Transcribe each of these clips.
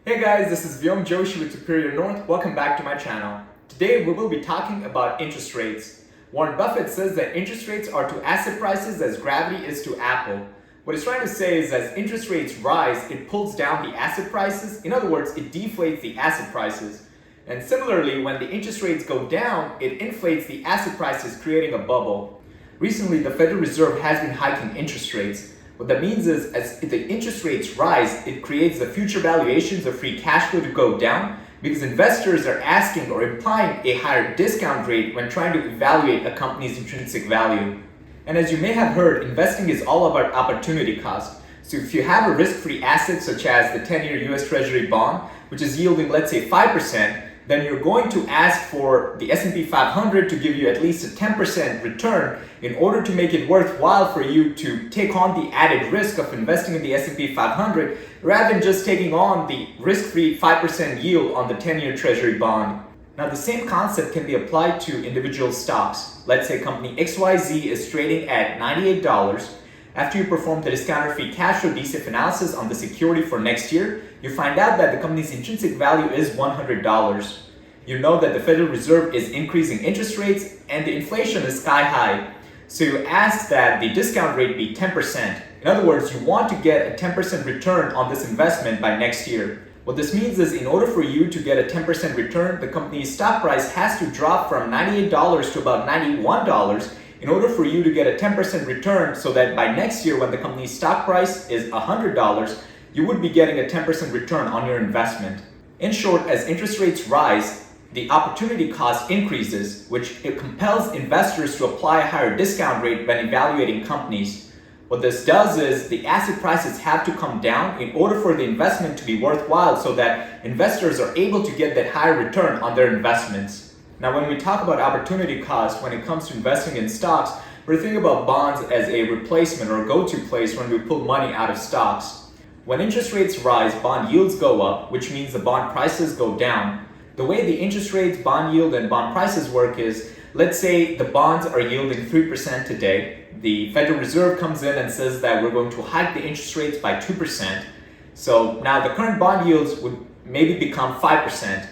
Hey guys, this is Vyom Joshi with Superior North. Welcome back to my channel. Today we will be talking about interest rates. Warren Buffett says that interest rates are to asset prices as gravity is to Apple. What he's trying to say is as interest rates rise, it pulls down the asset prices. In other words, it deflates the asset prices. And similarly, when the interest rates go down, it inflates the asset prices, creating a bubble. Recently, the Federal Reserve has been hiking interest rates. What that means is, as the interest rates rise, it creates the future valuations of free cash flow to go down because investors are asking or implying a higher discount rate when trying to evaluate a company's intrinsic value. And as you may have heard, investing is all about opportunity cost. So if you have a risk-free asset such as the 10-year US Treasury bond, which is yielding, let's say, 5%, then you're going to ask for the S&P 500 to give you at least a 10% return in order to make it worthwhile for you to take on the added risk of investing in the S&P 500 rather than just taking on the risk-free 5% yield on the 10-year Treasury bond. Now, the same concept can be applied to individual stocks. Let's say company XYZ is trading at $98. After you perform the discounted free cash flow DCF analysis on the security for next year, you find out that the company's intrinsic value is $100. You know that the Federal Reserve is increasing interest rates and the inflation is sky high. So you ask that the discount rate be 10%. In other words, you want to get a 10% return on this investment by next year. What this means is in order for you to get a 10% return, the company's stock price has to drop from $98 to about $91 in order for you to get a 10% return, so that by next year when the company's stock price is $100, you would be getting a 10% return on your investment. In short, as interest rates rise, the opportunity cost increases, which it compels investors to apply a higher discount rate when evaluating companies. What this does is the asset prices have to come down in order for the investment to be worthwhile so that investors are able to get that higher return on their investments. Now, when we talk about opportunity cost when it comes to investing in stocks, we're thinking about bonds as a replacement or go-to place when we pull money out of stocks. When interest rates rise, bond yields go up, which means the bond prices go down. The way the interest rates, bond yield, and bond prices work is, let's say the bonds are yielding 3% today. The Federal Reserve comes in and says that we're going to hike the interest rates by 2%. So now the current bond yields would maybe become 5%.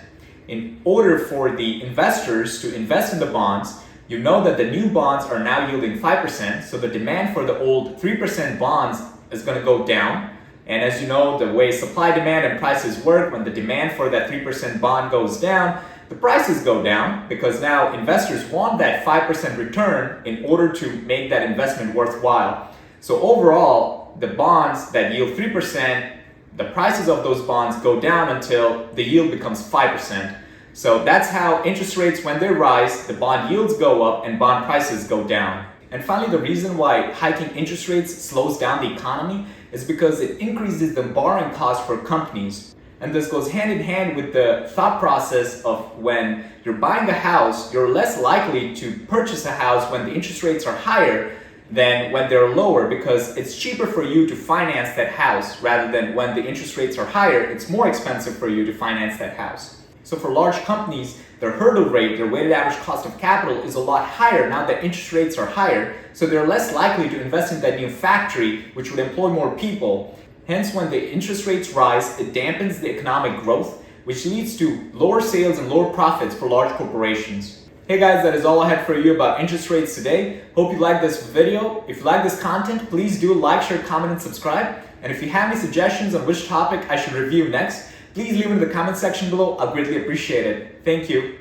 In order for the investors to invest in the bonds, you know that the new bonds are now yielding 5%, so the demand for the old 3% bonds is going to go down. And as you know, the way supply, demand, and prices work, when the demand for that 3% bond goes down, the prices go down because now investors want that 5% return in order to make that investment worthwhile. So overall, the bonds that yield 3%, the prices of those bonds go down until the yield becomes 5%. So that's how interest rates, when they rise, the bond yields go up and bond prices go down. And finally, the reason why hiking interest rates slows down the economy is because it increases the borrowing cost for companies. And this goes hand in hand with the thought process of when you're buying a house, you're less likely to purchase a house when the interest rates are higher than when they're lower, because it's cheaper for you to finance that house rather than when the interest rates are higher, it's more expensive for you to finance that house. So for large companies, their hurdle rate, their weighted average cost of capital is a lot higher now that interest rates are higher, so they're less likely to invest in that new factory, which would employ more people. Hence, when the interest rates rise, it dampens the economic growth, which leads to lower sales and lower profits for large corporations. Hey guys, that is all I had for you about interest rates today. Hope you liked this video. If you like this content, please do like, share, comment, and subscribe. And if you have any suggestions on which topic I should review next, please leave it in the comment section below. I'll greatly appreciate it. Thank you.